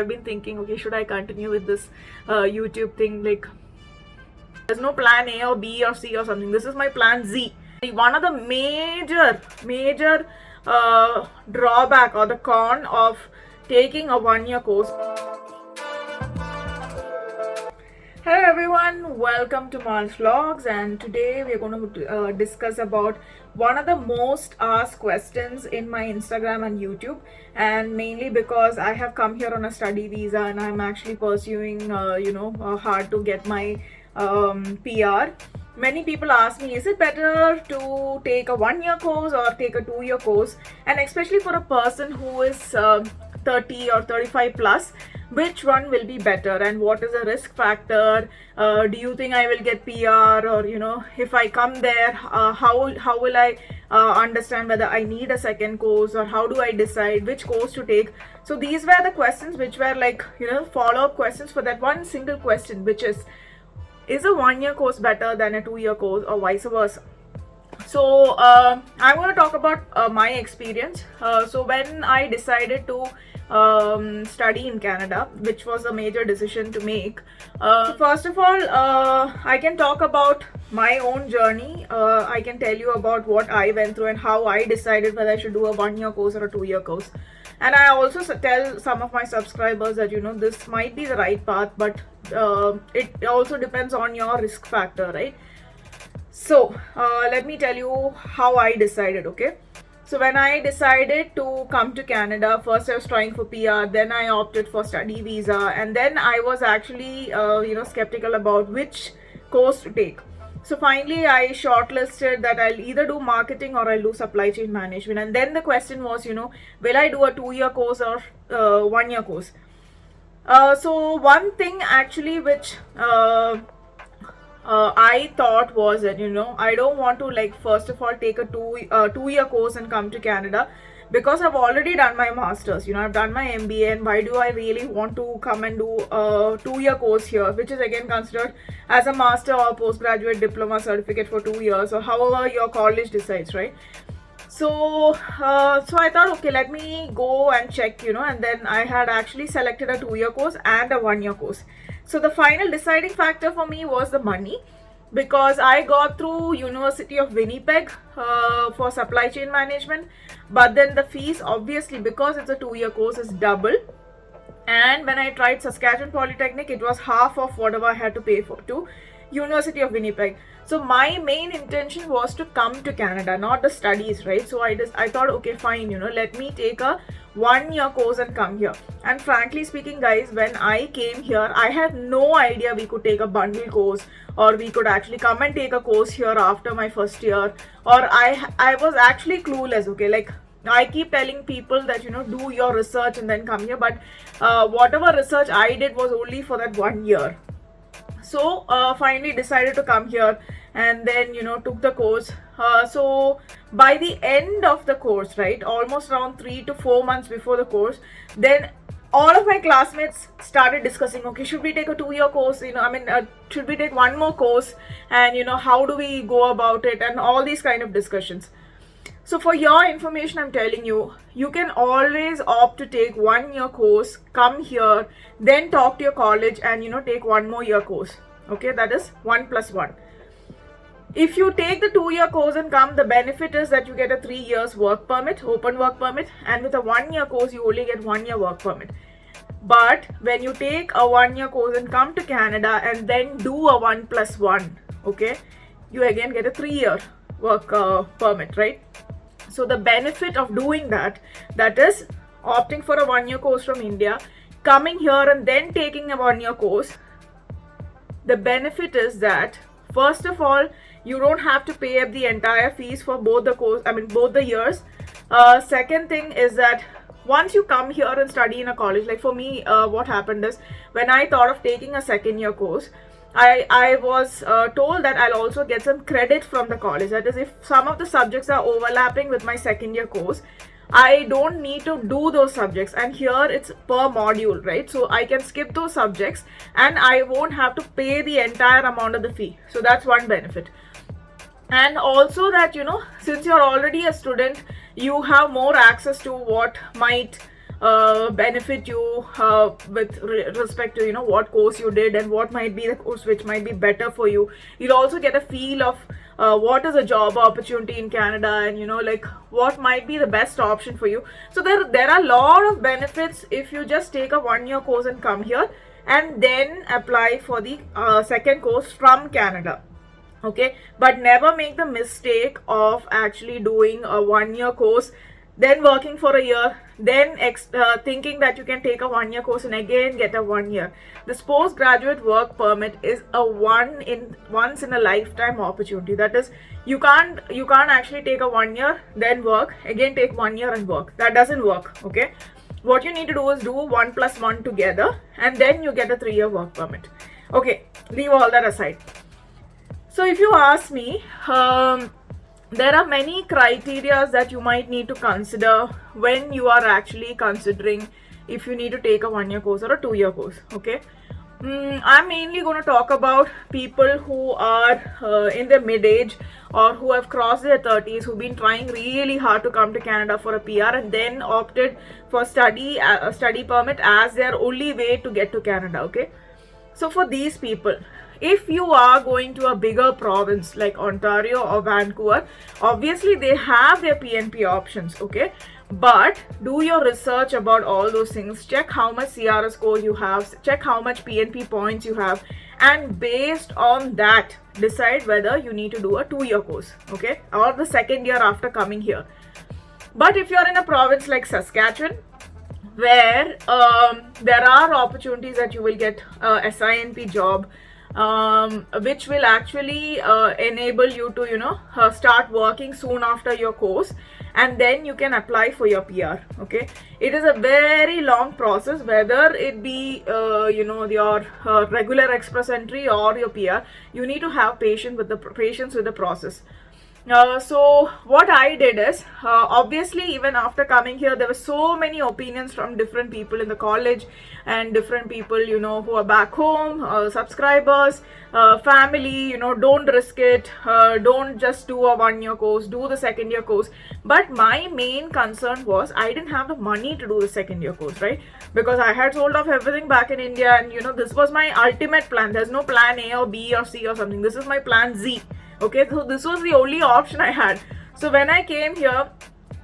I've been thinking, okay, should I continue with this YouTube thing? Like, there's no plan A or B or C or something. This is my plan Z. One of the major drawback or the con of taking a 1-year course. Hello everyone, welcome to Mal's Vlogs, and today we are going to discuss about one of the most asked questions in my Instagram and YouTube, and mainly because I have come here on a study visa and I'm actually pursuing hard to get my PR. Many people ask me, is it better to take a 1-year course or take a 2-year course? And especially for a person who is 30 or 35 plus, which one will be better and what is the risk factor? Do you think I will get PR, or if I come there, how will I understand whether I need a second course, or how do I decide which course to take? So these were the questions which were like follow-up questions for that one single question, which is a 1-year course better than a 2-year course, or vice versa? So I'm going to talk about my experience. So when I decided to study in Canada, which was a major decision to make, first of all, I can talk about my own journey. I can tell you about what I went through and how I decided whether I should do a 1-year course or a 2-year course. And I also tell some of my subscribers that this might be the right path, but it also depends on your risk factor, right? So let me tell you how I decided. Okay, so when I decided to come to Canada, first I was trying for PR, then I opted for study visa, and then I was actually skeptical about which course to take. So finally I shortlisted that I'll either do marketing or I'll do supply chain management. And then the question was, will I do a 2-year course or 1-year course? So one thing actually which I thought was that I don't want to first of all take a 2-year course and come to Canada, because I've already done my masters, I've done my MBA, and why do I really want to come and do a 2-year course here, which is again considered as a master or postgraduate diploma certificate for 2 years, or however your college decides, right? So I thought, okay, let me go and check, and then I had actually selected a 2-year course and a 1-year course. So the final deciding factor for me was the money, because I got through University of Winnipeg for supply chain management, but then the fees, obviously because it's a 2-year course, is double. And when I tried Saskatchewan Polytechnic, it was half of whatever I had to pay for to University of Winnipeg. So my main intention was to come to Canada, not the studies, right? So I thought, okay, fine, let me take a 1-year course and come here. And frankly speaking, guys, when I came here, I had no idea we could take a bundle course, or we could actually come and take a course here after my first year, or I was actually clueless. Okay, I keep telling people that do your research and then come here, but whatever research I did was only for that 1 year. So finally decided to come here, and then took the course. So by the end of the course, right, almost around 3 to 4 months before the course, then all of my classmates started discussing, okay, should we take a 2-year course, should we take one more course, and how do we go about it, and all these kind of discussions. So for your information, I'm telling you, you can always opt to take 1-year course, come here, then talk to your college and take 1 more year course. Okay, that is 1 plus 1. If you take the 2-year course and come, the benefit is that you get a 3 years work permit, open work permit, and with a 1-year course, you only get 1 year work permit. But when you take a 1-year course and come to Canada and then do a 1 plus 1, okay, you again get a 3-year work permit, right? So the benefit of doing that is opting for a 1-year course from India, coming here and then taking a 1-year course. The benefit is that, first of all, you don't have to pay up the entire fees for both the years. Second thing is that once you come here and study in a college, like for me, what happened is, when I thought of taking a 2nd-year course, I was told that I'll also get some credit from the college. That is, if some of the subjects are overlapping with my 2nd-year course, I don't need to do those subjects, and here it's per module, right? So I can skip those subjects and I won't have to pay the entire amount of the fee. So that's one benefit. And also that since you're already a student, you have more access to what might benefit you with respect to, you know, what course you did and what might be the course which might be better for you. You'll also get a feel of what is a job opportunity in Canada, and, you know, like what might be the best option for you. So there are a lot of benefits if you just take a 1-year course and come here and then apply for the second course from Canada. Okay, but never make the mistake of actually doing a 1-year course, then working for a year, then thinking that you can take a 1-year course and again get a 1 year. This postgraduate work permit is a once in a lifetime opportunity. That is, you can't actually take a 1 year, then work, again take 1 year and work. That doesn't work. Okay, what you need to do is do 1 + 1 together, and then you get a 3-year work permit. Okay, leave all that aside. So if you ask me, there are many criteria that you might need to consider when you are actually considering if you need to take a 1-year course or a 2-year course. Okay, I'm mainly going to talk about people who are in their mid-age or who have crossed their 30s, who've been trying really hard to come to Canada for a PR and then opted for a study permit as their only way to get to Canada. Okay, so for these people, if you are going to a bigger province like Ontario or Vancouver, obviously they have their PNP options. Okay, but do your research about all those things. Check how much CRS score you have, check how much PNP points you have, and based on that decide whether you need to do a 2-year course, okay, or the second year after coming here. But if you're in a province like Saskatchewan, where there are opportunities that you will get a SINP job, which will actually enable you to, you know, start working soon after your course, and then you can apply for your PR. Okay, it is a very long process, whether it be you know, your regular express entry or your PR. You need to have patience with the process. So what I did is, obviously even after coming here, there were so many opinions from different people in the college and different people, you know, who are back home, subscribers, family, you know, don't risk it, don't just do a 1-year course, do the 2nd-year course. But my main concern was I didn't have the money to do the 2nd-year course, right? Because I had sold off everything back in India, and, you know, this was my ultimate plan. There's no plan A or B or C or something. This is my plan Z. Okay, so this was the only option I had. So when I came here,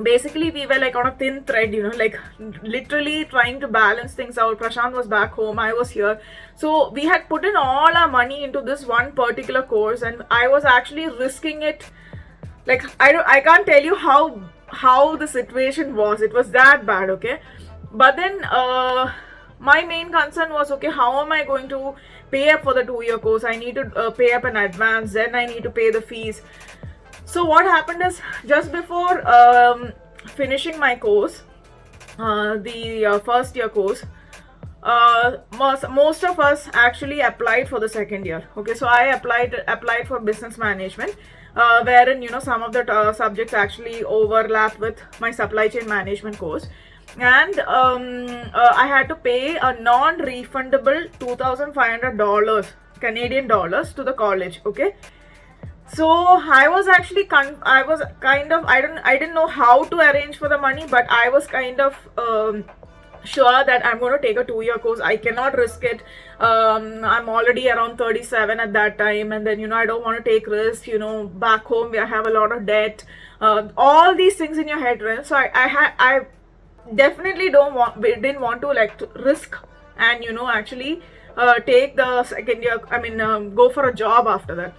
basically we were like on a thin thread, you know, like literally trying to balance things out. Prashant was back home, I was here. So we had put in all our money into this one particular course, and I was actually risking it. Like, I can't tell you how the situation was. It was that bad. Okay, but then my main concern was, okay, how am I going to pay up for the 2-year course? I need to pay up in advance, then I need to pay the fees. So what happened is, just before finishing my course, the 1st-year course, most of us actually applied for the 2nd year. Okay, so I applied for business management, wherein, you know, some of the subjects actually overlap with my supply chain management course. And I had to pay a non-refundable $2,500 Canadian dollars to the college. Okay, so I was actually I didn't know how to arrange for the money, but I was kind of sure that I'm going to take a 2-year course. I cannot risk it. I'm already around 37 at that time, and then, you know, I don't want to take risks. You know, back home we have a lot of debt, all these things in your head, right? So I definitely didn't want to like to risk and, you know, actually take the 2nd year, I mean go for a job after that.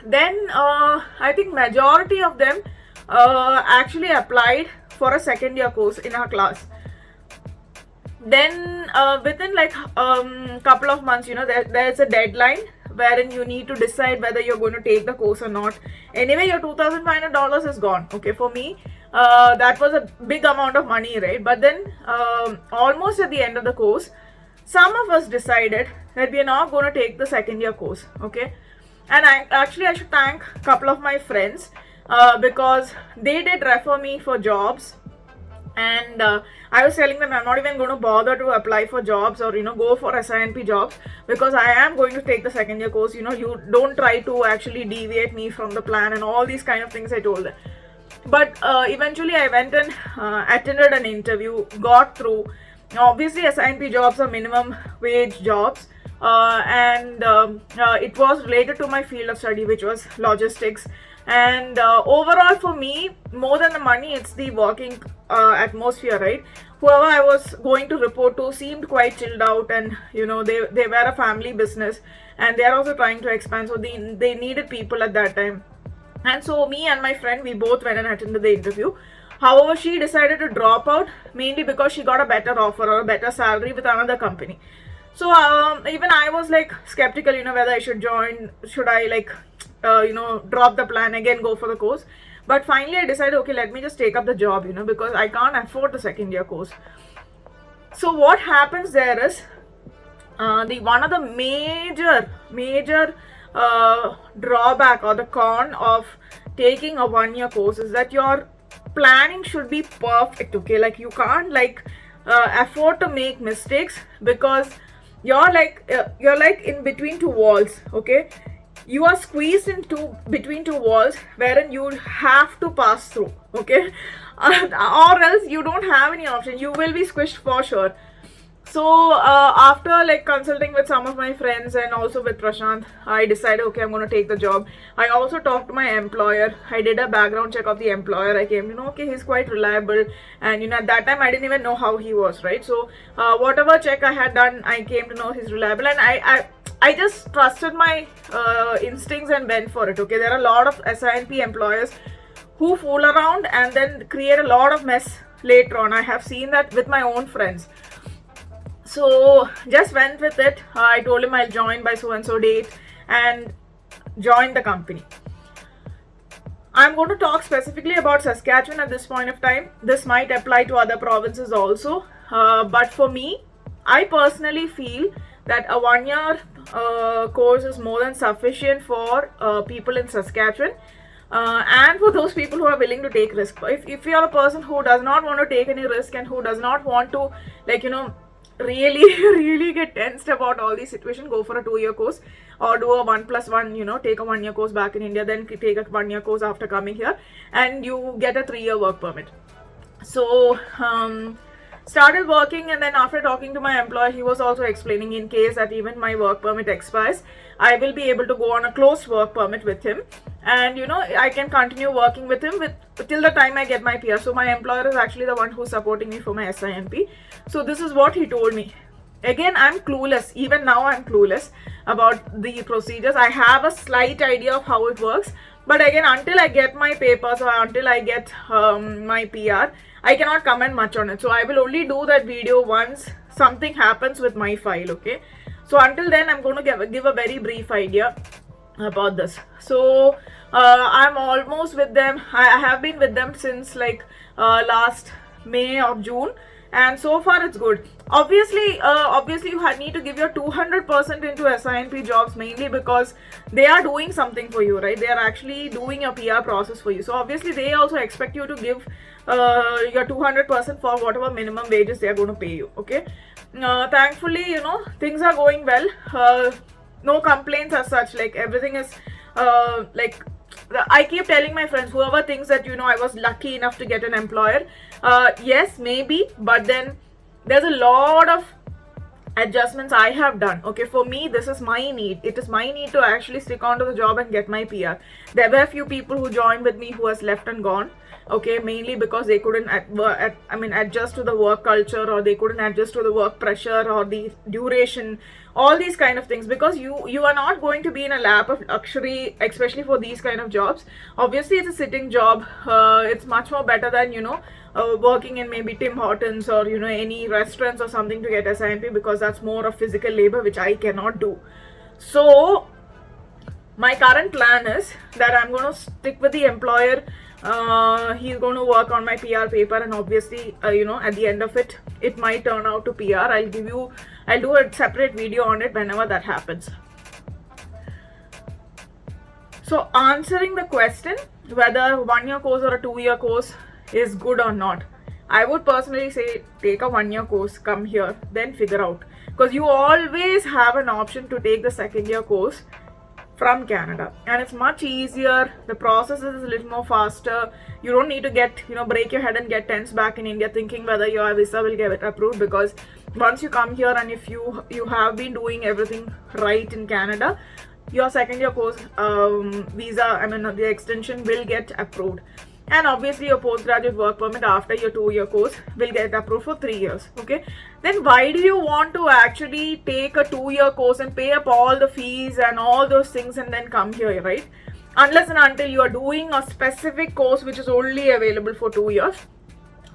Then I think majority of them actually applied for a 2nd-year course in our class. Then within like couple of months, you know, there's a deadline wherein you need to decide whether you're going to take the course or not. Anyway, your $2,500 is gone. Okay, for me that was a big amount of money, right? But then almost at the end of the course, some of us decided that we are not going to take the 2nd-year course. Okay, and I should thank a couple of my friends because they did refer me for jobs. And I was telling them I'm not even going to bother to apply for jobs or, you know, go for SINP jobs, because I am going to take the 2nd-year course. You know, you don't try to actually deviate me from the plan and all these kind of things I told them. But eventually I went and attended an interview, got through. Obviously SINP jobs are minimum wage jobs, and it was related to my field of study, which was logistics. And overall for me, more than the money, it's the working atmosphere, right? Whoever I was going to report to seemed quite chilled out, and they were a family business, and they are also trying to expand, so they needed people at that time. And so me and my friend, we both went and attended the interview. However, she decided to drop out, mainly because she got a better offer or a better salary with another company. So even I was like skeptical, whether I should join, should I like drop the plan again, go for the course. But finally I decided, okay, let me just take up the job, because I can't afford the second year course. So what happens there is, the one of the major drawback or the con of taking a 1-year course is that your planning should be perfect. Okay, like you can't like afford to make mistakes, because you're like in between two walls. Okay, you are squeezed into between two walls wherein you have to pass through. Okay, or else you don't have any option, you will be squished for sure. So after like consulting with some of my friends and also with Prashant, I decided, okay, I'm going to take the job. I also talked to my employer. I did a background check of the employer. I came to know, okay, he's quite reliable, and at that time I didn't even know how he was, right? So whatever check I had done, I came to know he's reliable, and I just trusted my instincts and went for it. Okay, there are a lot of SINP employers who fool around and then create a lot of mess later on. I have seen that with my own friends. So just went with it. I told him I'll join by so and so date and joined the company. I'm going to talk specifically about Saskatchewan at this point of time. This might apply to other provinces also, but for me, I personally feel that a 1-year course is more than sufficient for people in Saskatchewan, and for those people who are willing to take risk. If you are a person who does not want to take any risk and who does not want to really get tensed about all these situations, go for a 2-year course, or do a 1+1, take a 1-year course back in India, then take a 1-year course after coming here, and you get a 3-year work permit. So started working, and then after talking to my employer, he was also explaining, in case that even my work permit expires, I will be able to go on a closed work permit with him, and I can continue working with him till the time I get my PR. So my employer is actually the one who's supporting me for my SINP. So this is what he told me. Again, I'm clueless. Even now I'm clueless about the procedures. I have a slight idea of how it works, but again, until I get my papers or until I get my PR, I cannot comment much on it. So I will only do that video once something happens with my file. Okay, so until then, I'm going to give a very brief idea about this. So I'm almost with them. I have been with them since like last May or June, and so far it's good. Obviously you need to give your 200% into SINP jobs, mainly because they are doing something for you, right? They are actually doing a PR process for you. So obviously they also expect you to give your 200% for whatever minimum wages they are going to pay you. Okay, thankfully things are going well. No complaints as such. Like everything is I keep telling my friends, whoever thinks that I was lucky enough to get an employer, yes, maybe, but then there's a lot of adjustments I have done. Okay, for me, this is my need. It is my need to actually stick on to the job and get my PR. There were a few people who joined with me who has left and gone. Okay, mainly because they couldn't adjust to the work culture, or they couldn't adjust to the work pressure or the duration, all these kind of things, because you are not going to be in a lap of luxury, especially for these kind of jobs. Obviously it's a sitting job. It's much more better than working in maybe Tim Hortons or any restaurants or something to get SINP, because that's more of physical labor, which I cannot do. So my current plan is that I'm going to stick with the employer. He's going to work on my PR paper, and obviously at the end of it, it might turn out to PR. I'll do a separate video on it whenever that happens. So answering the question whether 1-year course or a 2-year course is good or not, I would personally say take a 1-year course, come here, then figure out, because you always have an option to take the 2nd year course from Canada, and it's much easier. The process is a little more faster. You don't need to get, break your head and get tense back in India thinking whether your visa will get approved, because once you come here and if you have been doing everything right in Canada, your second year course visa, the extension will get approved. And obviously your postgraduate work permit after your 2-year course will get approved for 3 years. Okay, then why do you want to actually take a 2-year course and pay up all the fees and all those things and then come here, right? Unless and until you are doing a specific course which is only available for 2 years,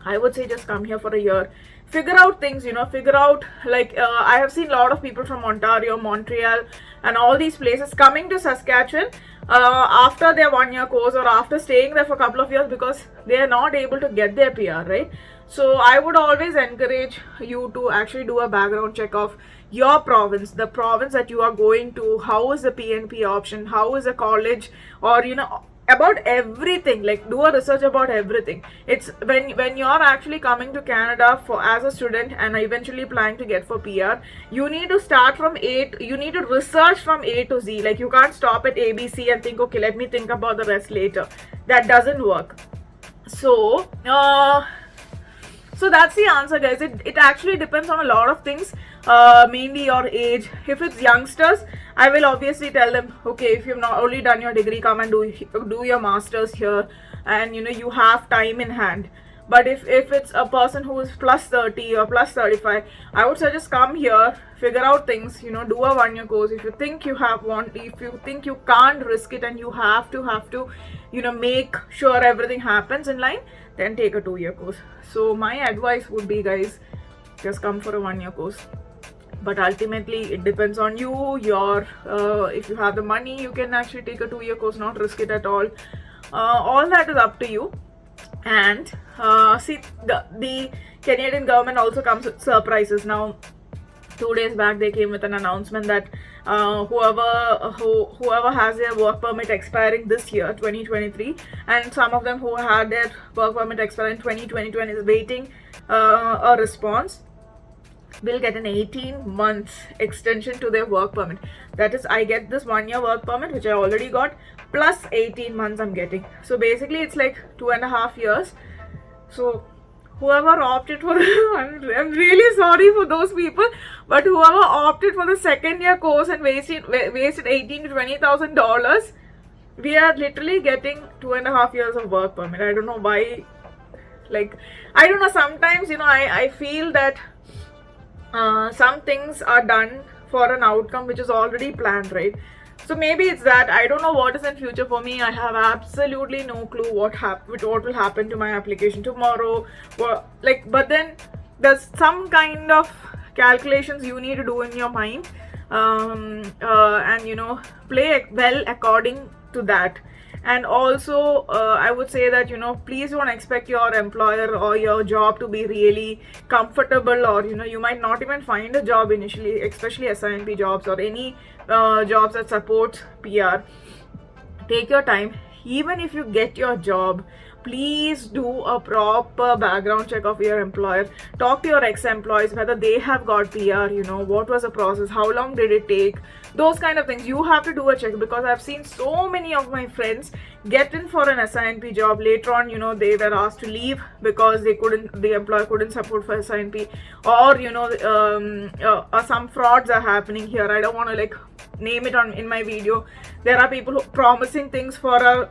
I would say just come here for a year, figure out things, figure out, like I have seen a lot of people from Ontario, Montreal and all these places coming to Saskatchewan after their 1-year course or after staying there for a couple of years because they are not able to get their PR, right? So I would always encourage you to actually do a background check of your province, the province that you are going to, how is the PNP option, how is the college, or about everything. Like, do a research about everything. It's when you're actually coming to Canada for as a student and eventually planning to get for PR, you need to start from you need to research from A to Z. Like, you can't stop at ABC and think, okay, let me think about the rest later. That doesn't work. So so that's the answer, guys. It actually depends on a lot of things, mainly your age. If it's youngsters, I will obviously tell them, okay, if you've not only done your degree, come and do your masters here, and you have time in hand. But if it's a person who is plus 30 or plus 35, I would suggest come here, figure out things, do a 1-year course. If you think if you think you can't risk it and you have to make sure everything happens in line, then take a 2-year course. So my advice would be, guys, just come for a 1-year course. But ultimately it depends on you. If you have the money, you can actually take a 2-year course, not risk it at all. All that is up to you. And see, the Canadian government also comes with surprises. Now 2 days back they came with an announcement that whoever has their work permit expiring this year, 2023, and some of them who had their work permit expiring 2022 and is waiting a response, will get an 18-month extension to their work permit. That is, I get this 1-year work permit, which I already got, plus 18 months I'm getting. So basically it's like 2.5 years. So whoever opted for I'm really sorry for those people, but whoever opted for the 2nd-year course and wasted $18,000 to $20,000, we are literally getting 2.5 years of work permit. I don't know why. Like, I don't know, sometimes I feel that some things are done for an outcome which is already planned, right? So maybe it's that. I don't know what is in future for me. I have absolutely no clue what will happen to my application tomorrow. But then there's some kind of calculations you need to do in your mind, and play well according to that. And also I would say that please don't expect your employer or your job to be really comfortable, or you might not even find a job initially, especially SINP jobs or any jobs that support PR. Take your time. Even if you get your job, please do a proper background check of your employer. Talk to your ex-employees whether they have got PR, what was the process, how long did it take, those kind of things. You have to do a check, because I've seen so many of my friends get in for an SINP job. Later on, they were asked to leave because the employer couldn't support for SINP, or some frauds are happening here. I don't want to name it in my video. There are people who promising things for a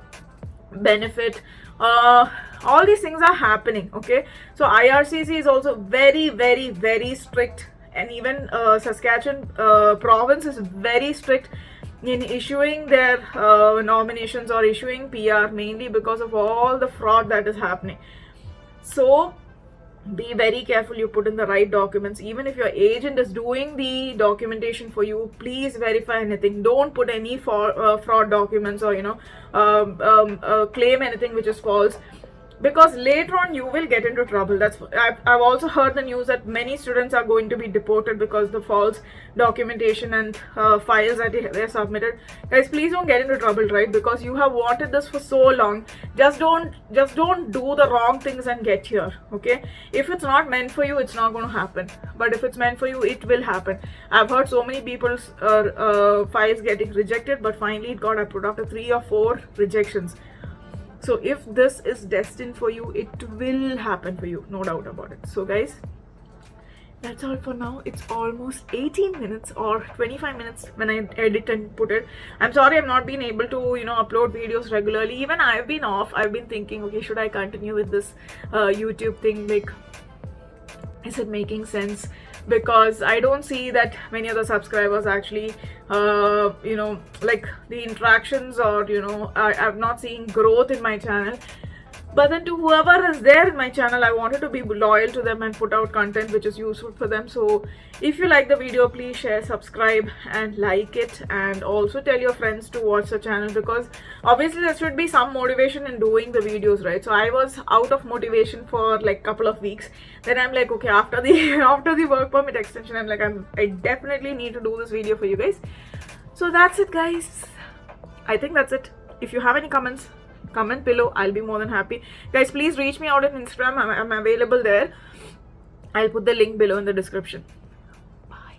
benefit. All these things are happening. Okay, so IRCC is also very, very, very strict, and even Saskatchewan province is very strict in issuing their nominations or issuing PR, mainly because of all the fraud that is happening. So be very careful you put in the right documents. Even if your agent is doing the documentation for you, please verify anything. Don't put any fraud documents or claim anything which is false. because later on you will get into trouble. I've also heard the news that many students are going to be deported because the false documentation and files that they submitted. Guys, please don't get into trouble, right? Because you have wanted this for so long. Just don't do the wrong things and get here, okay? If it's not meant for you, it's not going to happen, but if it's meant for you, it will happen. I've heard so many people's files getting rejected, but finally it got approved after 3 or 4 rejections. So if this is destined for you, it will happen for you, no doubt about it. So guys, that's all for now. It's almost 18 minutes or 25 minutes when I edit and put it. I'm sorry I'm not been able to, upload videos regularly. Even I've been off. I've been thinking, okay, should I continue with this YouTube thing? Like, is it making sense? Because I don't see that many other subscribers actually, like the interactions, or I'm not seeing growth in my channel. But then to whoever is there in my channel, I wanted to be loyal to them and put out content which is useful for them. So if you like the video, please share, subscribe and like it, and also tell your friends to watch the channel, because obviously there should be some motivation in doing the videos, right? So I was out of motivation for like couple of weeks. Then I'm like, okay, after the work permit extension, I'm like, I definitely need to do this video for you guys. So that's it, guys. I think that's it. If you have any comments, comment below. I'll be more than happy. Guys, please reach me out on Instagram. I'm available there. I'll put the link below in the description. Bye.